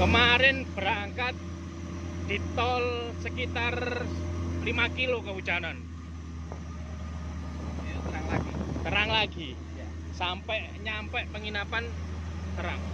Kemarin berangkat di tol sekitar 5 kilo kehujanan. Ya, terang lagi. Terang lagi. Ya. Sampai nyampe penginapan terang.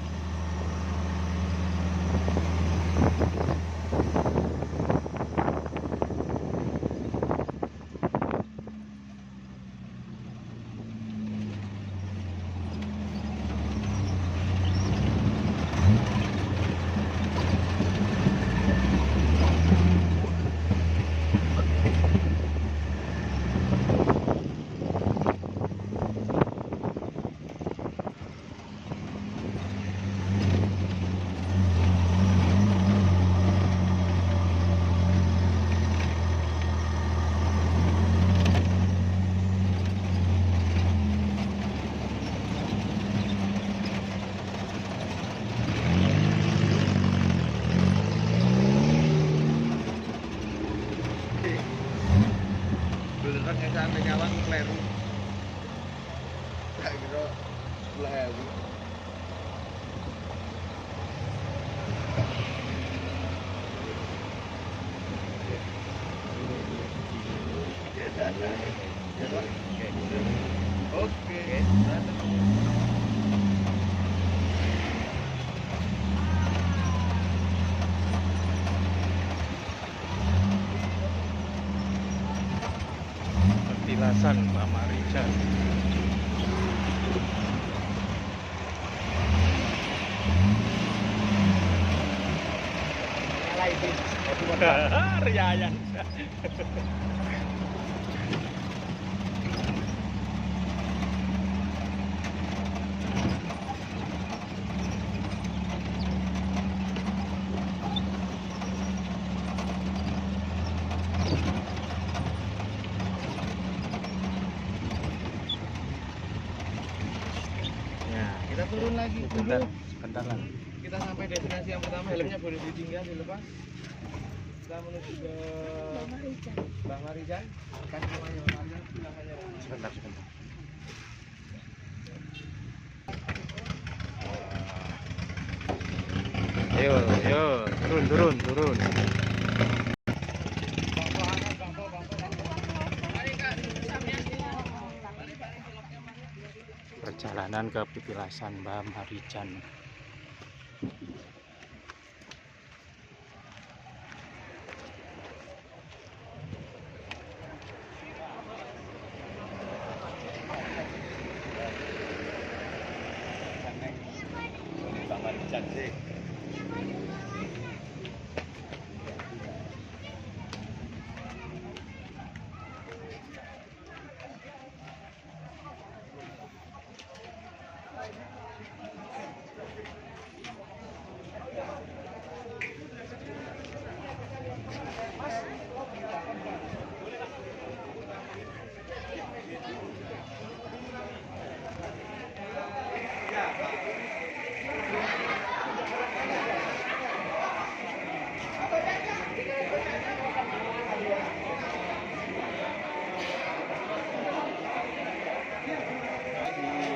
Beneran yang sampai Ngawang kleru. Tak kira 10.000. Oke. Petilasan Mbak Marijan. Riayan. Kita turun lagi dulu. Sebentar lah. Kita sampai destinasi yang pertama, helmnya boleh ditinggal, dilepas. Kita menuju ke Mbak Marijan. Kan namanya Mbak Marijan, silakannya. Sebentar. Ayo, turun. Perjalanan ke Petilasan Mbak Marijan. Mbak Marijan sih.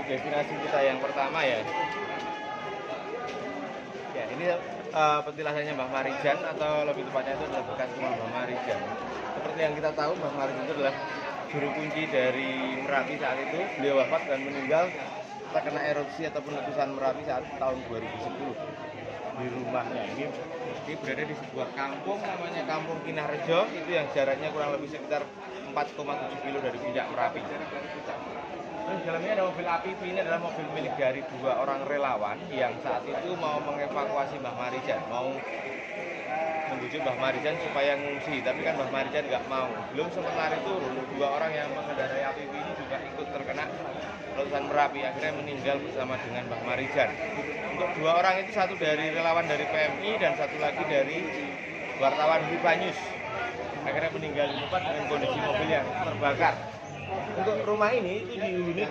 Destinasi kita yang pertama ya. Ya, ini petilasannya Mbah Marijan, atau lebih tepatnya itu adalah bekas rumah Mbah Marijan. Seperti yang kita tahu, Mbah Marijan itu adalah juru kunci dari Merapi saat itu. Beliau wafat dan meninggal terkena erupsi ataupun letusan Merapi saat tahun 2010. Di rumahnya ini berada di sebuah kampung namanya Kampung Kinarjo, itu yang jaraknya kurang lebih sekitar 4,7 kilo dari puncak Merapi. Terus di dalamnya ada mobil APV. Ini adalah mobil milik dari 2 orang relawan yang saat itu mau mengevakuasi Mbah Marijan, mau membujuk Mbah Marijan supaya ngungsi, tapi kan Mbah Marijan nggak mau. Belum sementara itu 2 orang yang mengendarai APV ini juga ikut terkena letusan Merapi, akhirnya meninggal bersama dengan Mbah Marijan. Untuk 2 orang itu, satu dari relawan dari PMI dan satu lagi dari wartawan Viva News, akhirnya meninggal di tempat dengan kondisi mobil yang terbakar. untuk rumah ini itu dihuni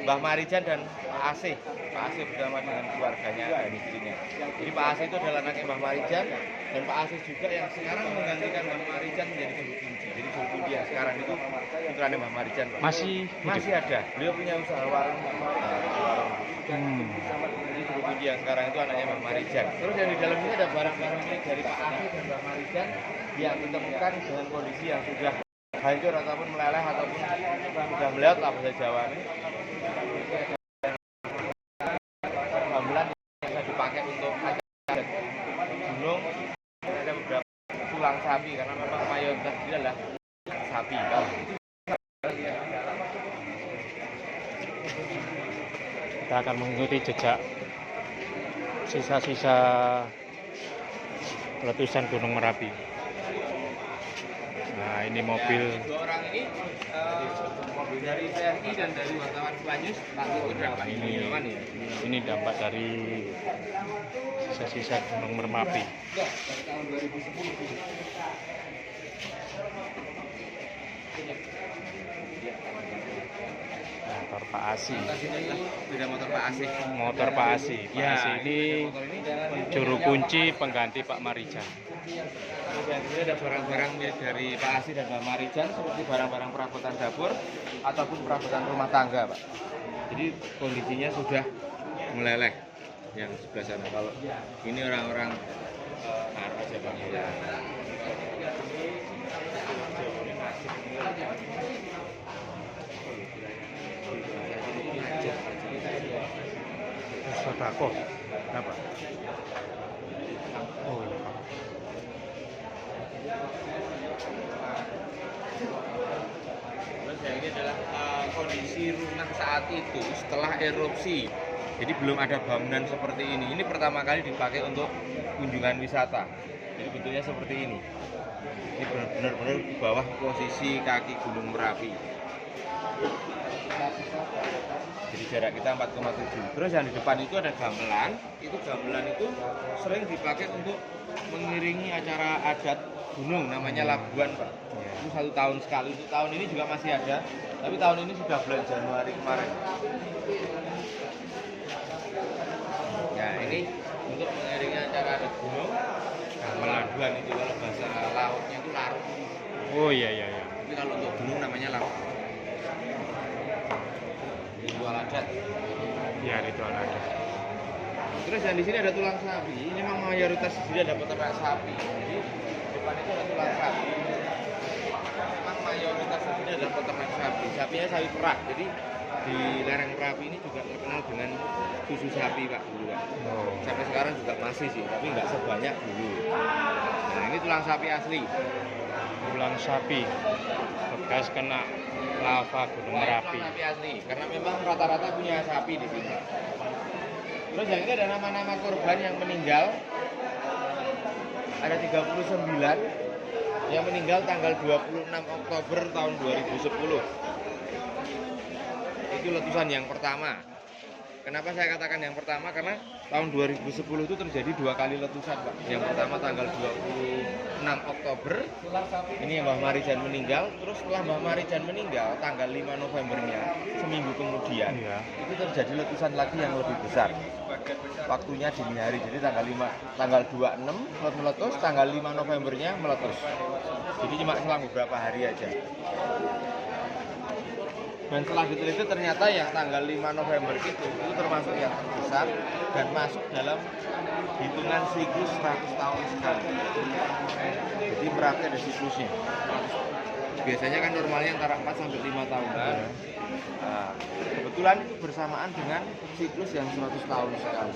Mbah Marijan dan Pak Asih. Pak Asih bersama dengan keluarganya dan istrinya. Jadi Pak Asih itu adalah anaknya Mbah Marijan dan Pak Asih juga yang sekarang menggantikan Mbah Marijan menjadi juru kunci. Jadi juru kunci yang sekarang itu putranya Mbah Marijan. Pak. Masih ada. Beliau punya usaha warung. Jadi juru kunci yang sekarang itu anaknya Mbah Marijan. Terus yang di dalam ini ada barang-barang milik dari Pak Asih dan Mbah Marijan yang ditemukan dengan kondisi yang sudah hancur ataupun meleleh ataupun sudah meleot lah bahasa Jawa ini. Gamelan yang bisa dipakai untuk hajat gunung, ada beberapa tulang sapi karena memang mayoritas dia adalah sapi kan. Kita akan mengikuti jejak sisa-sisa letusan Gunung Merapi. Nah, ini mobil. Dua orang ini dari TNI dan dari wartawan Spanyus, Pak Tito dan Pak Iniwan ya. Ini dampak dari sisa-sisa Gunung Merapi. Tahun 2010. Motor Pak Asi. Beda motor Pak Asi. Motor Pak Asi. Pak Asi ini juru kunci pengganti Pak Marijan. Ini ada barang-barang milik dari Pak Asi dan Mbak Marijan seperti barang-barang perabotan dapur ataupun perabotan rumah tangga, Pak. Jadi kondisinya sudah meleleh yang sebelah sana. Kalau ini orang-orang aja Bang. Sodako. Apa? Oh iya. Terus yang ini adalah kondisi rumah saat itu setelah erupsi. Jadi belum ada bangunan seperti ini. Ini pertama kali dipakai untuk kunjungan wisata. Jadi bentuknya seperti ini. Ini benar-benar di bawah posisi kaki Gunung Merapi. Jadi jarak kita 4,7. Terus yang di depan itu ada gamelan. Itu gamelan itu sering dipakai untuk mengiringi acara adat gunung namanya Labuan, Pak. Itu 1 tahun sekali. Untuk tahun ini juga masih ada. Tapi tahun ini sudah bulan Januari kemarin. Ya ini untuk mengiringi acara adat gunung Labuan itu kalau bahasa lautnya itu larut. Oh iya. Tapi kalau untuk gunung namanya Labuan. Ritual adat. Ya, ritual adat. Terus yang di sini ada tulang sapi. Ini memang mayoritas di sini ada peternak sapi. Jadi depan itu ada tulang sapi. Memang mayoritas di sini ada peternak sapi. Sapinya sapi perah. Jadi di lereng Merapi ini juga terkenal dengan susu sapi, Pak, dulu, Pak. Oh. Sampai sekarang juga masih sih, tapi nggak sebanyak dulu. Nah, ini tulang sapi asli. Tulang sapi bekas kena lava Gunung Merapi. Tulang sapi asli, karena memang rata-rata punya sapi di sini. Terus yang ini ada nama-nama korban yang meninggal. Ada 39 yang meninggal tanggal 26 Oktober tahun 2010. Itu letusan yang pertama. Kenapa saya katakan yang pertama? Karena tahun 2010 itu terjadi 2 kali letusan, Pak. Yang pertama tanggal 26 Oktober, ini yang Mbah Marijan meninggal. Terus setelah Mbah Marijan meninggal, tanggal 5 Novembernya, seminggu kemudian, itu terjadi letusan lagi yang lebih besar. Waktunya dini hari, jadi tanggal 26 meletus, tanggal 5 Novembernya meletus. Jadi cuma selang beberapa hari aja. Dan setelah diteliti ternyata yang tanggal 5 November itu termasuk yang terbesar dan masuk dalam hitungan siklus 100 tahun sekali. Jadi Merapi ada siklusnya. Biasanya kan normalnya antara 4 sampai 5 tahunan. Nah, kebetulan itu bersamaan dengan siklus yang 100 tahun sekali.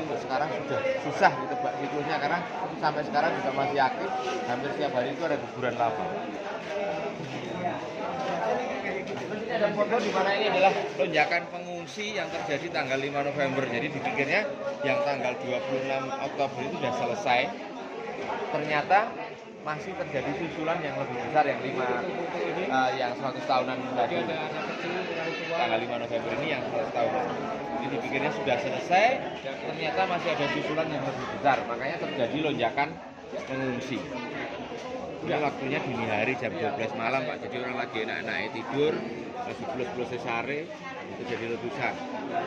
Itu sekarang sudah susah ditebak siklusnya karena sampai sekarang juga masih aktif. Hampir setiap hari itu ada guguran lava. Ada foto di mana ini adalah lonjakan pengungsi yang terjadi tanggal 5 November. Jadi dipikirnya yang tanggal 26 Oktober itu sudah selesai. Ternyata masih terjadi susulan yang lebih besar yang 100 tahunan tadi. Tanggal 5 November ini yang 100 tahunan. Jadi dipikirnya sudah selesai, ternyata masih ada susulan yang lebih besar. Makanya terjadi lonjakan pengungsi. Ini waktunya dini hari jam 12 malam Pak. Jadi orang lagi enak-enaknya tidur, lagi plus-plus sare, itu jadi letusan.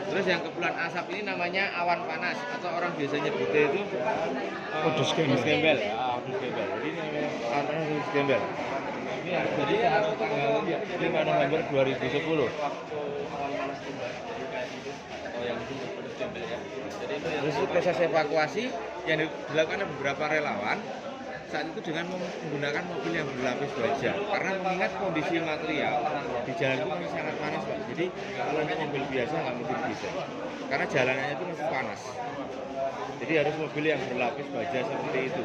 Terus yang kepulan asap ini namanya awan panas atau orang biasanya nyebutnya itu Kudus gembel. Kudus gembel. Jadi ini namanya awan panas kudus gembel. Ini yang jadi tanggal 5 November 2010. Terus proses evakuasi yang dilakukan oleh beberapa relawan saat itu dengan menggunakan mobil yang berlapis baja karena mengingat kondisi material di jalan itu masih sangat panas Pak. Jadi kalau untuk mobil biasa nggak mungkin bisa karena jalanannya itu masih panas. Jadi harus mobil yang berlapis baja seperti itu.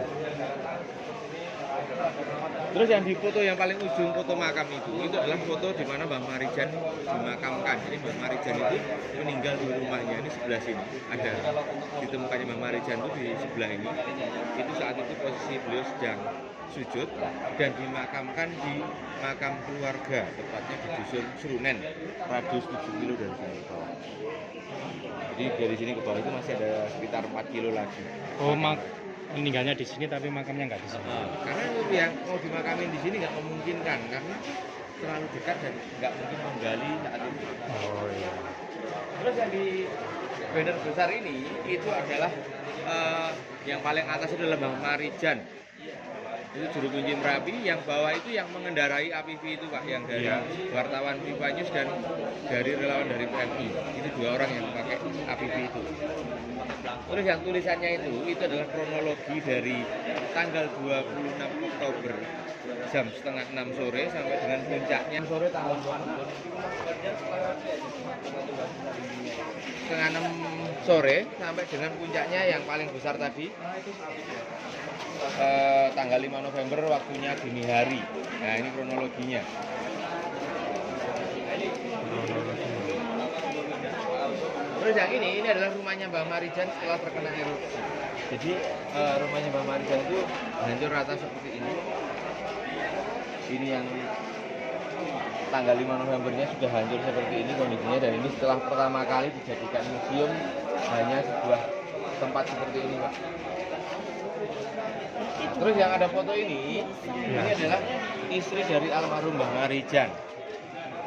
Terus yang difoto yang paling ujung foto makam itu adalah foto di mana Mbah Marijan dimakamkan. Jadi Mbah Marijan itu meninggal di rumahnya ini sebelah sini. Ada ditemukannya Mbah Marijan itu di sebelah ini. Itu saat itu posisi beliau sedang sujud dan dimakamkan di makam keluarga, tepatnya di dusun Serunen, radius 7 kilo dari sini ke bawah. Jadi dari sini ke bawah itu masih ada sekitar 4 kilo lagi. Oh, meninggalnya di sini tapi makamnya nggak di sini. Karena yang mau dimakamin di sini nggak memungkinkan karena terlalu dekat dan nggak mungkin menggali saat itu. Oh iya. Terus yang di banner besar ini itu adalah yang paling atas itu adalah Mbah Marijan. Itu juru kunci Merapi, yang bawah itu yang mengendarai APV itu Pak, yang dari wartawan Viva News dan dari relawan dari PMI. Itu 2 orang yang pakai APV itu. Terus yang tulisannya itu adalah kronologi dari tanggal 26 Oktober jam setengah 6 sore sampai dengan puncaknya sore tanggal setengah 6 sore sampai dengan puncaknya yang paling besar tadi tanggal 5 November waktunya dini hari. Nah ini kronologinya. Terus yang ini adalah rumahnya Mbah Marijan setelah terkena erupsi. Jadi rumahnya Mbah Marijan itu hancur rata seperti ini. Ini yang tanggal 5 Novembernya sudah hancur seperti ini kondisinya, dan ini setelah pertama kali dijadikan museum hanya sebuah tempat seperti ini Pak. Nah, terus yang ada foto ini adalah istri dari almarhum Mbah Marijan.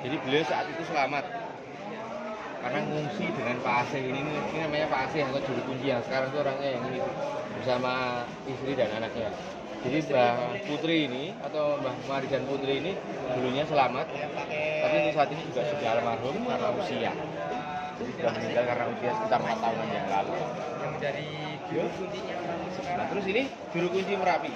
Jadi beliau saat itu selamat karena ngungsi dengan Pak Asih ini namanya Pak Asih atau juru kunci yang sekarang itu orangnya yang ini bersama istri dan anaknya. Jadi Mbah Putri ini atau Mbah Marijan Putri ini dulunya selamat, tapi untuk saat ini juga sudah almarhum karena usia. Jadi sudah meninggal karena usia sekitar 4 tahunan yang lalu. Yang dari juru kuncinya. Nah terus ini juru kunci Merapi.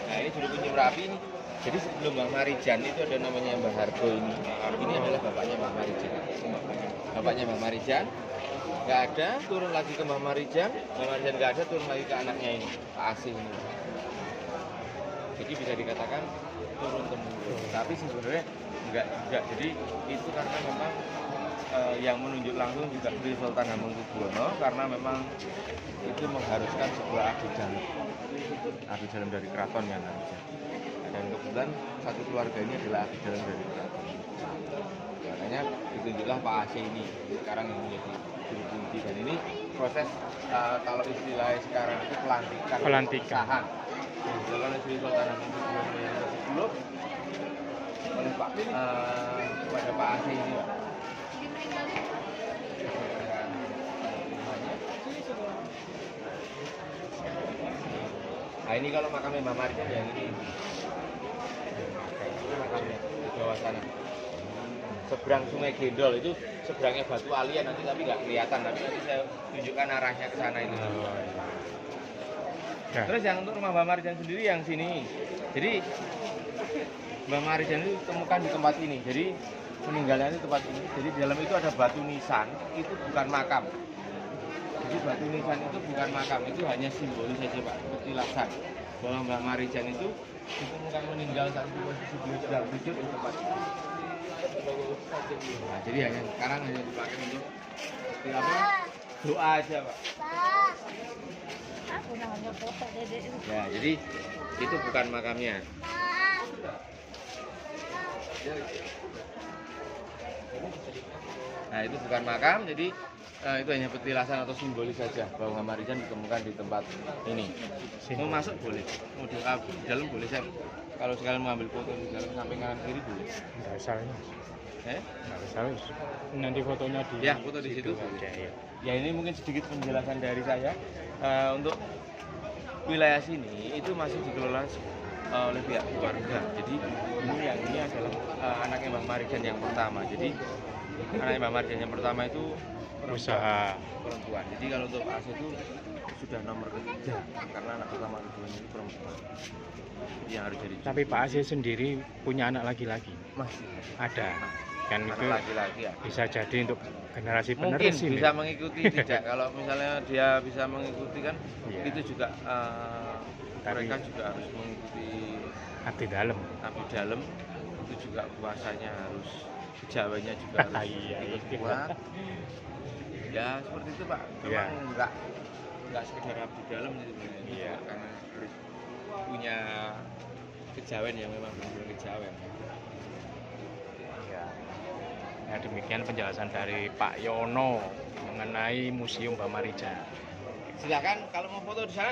Nah ini juru kunci Merapi ini. Jadi sebelum Mbah Marijan itu ada namanya Mbah Hargo ini. Ini adalah bapaknya Mbah Marijan. Bapaknya Mbah Marijan nggak ada, turun lagi ke Mbah Marijan. Mbah Marijan nggak ada, turun lagi ke anaknya ini, Pak Asih ini. Jadi bisa dikatakan turun temurun. Tapi sebenarnya enggak. Jadi itu karena memang yang menunjuk langsung juga Sri Sultan Hamengkubuwono karena memang itu mengharuskan sebuah abdi dalam dari keraton yang harusnya. Dan kebetulan satu keluarga ini adalah abdi dalam dari keraton. Makanya ditunjuklah Pak Asih ini sekarang yang menjadi juru kunci, dan ini proses kalau istilahnya sekarang itu pelantikan. Oleh Sri Sultan Hamengkubuwono yang ke-10 oleh kepada Pak Asih ini Pak. Nah ini kalau makamnya Mbah Marijan yang ini makamnya di bawah sana. Seberang Sungai Gendol itu seberangnya Batu Alian nanti, tapi nggak kelihatan, tapi nanti saya tunjukkan arahnya ke sana itu. Terus yang untuk rumah Mbah Marijan sendiri yang sini. Jadi Mbah Marijan itu ditemukan di tempat ini. Jadi meninggalnya di tempat ini. Jadi di dalam itu ada batu nisan, itu bukan makam. Jadi batu nisan itu bukan makam, itu hanya simbolis saja Pak, petilasan bahwa Mbah Marijan itu ditemukan meninggal saat itu posisi beliau sedang sujud di tempat ini. Nah, jadi sekarang hanya dipakai untuk doa aja Pak. Ya, jadi itu bukan makamnya. Nah itu bukan makam, jadi itu hanya petilasan atau simbolis saja bahwa Mbah Marijan ditemukan di tempat ini. Mau masuk boleh, mau di dalam boleh. Saya kalau sekalian mau ambil foto di dalam samping kanan kiri boleh. Nggak usah, nggak usah. Nanti fotonya di Ya, foto di situ aja ya. Ya, ini mungkin sedikit penjelasan dari saya. Untuk wilayah sini itu masih dikelola oleh pihak keluarga. Jadi ini adalah anaknya Mbah Marijan yang pertama. Jadi anaknya Mbah Marijan yang pertama itu Usaha. perempuan. Jadi kalau untuk Pak As itu sudah nomor ketiga karena anak pertama kedua itu perempuan yang harus jadi. Tapi Pak Aziz sendiri punya anak laki-laki. Masih Ada. Kan anak itu laki-laki ya. bisa jadi untuk generasi Mungkin penerus ini. bisa mengikuti tidak. Kalau misalnya dia bisa mengikuti kan Iya. itu juga Tapi- mereka juga harus mengikuti Abdi dalam. abdi dalam, itu juga puasanya harus Jawanya juga harus Iya, ikut iya. kuat. Ya seperti itu Pak. Iya. Memang enggak sekedar abdi dalam gitu sebenarnya. Iya. Karena harus punya kejawen yang memang benar kejawen. Ya. Nah, demikian penjelasan dari Pak Yono mengenai Museum Mbah Marijan. Silakan kalau mau foto di sana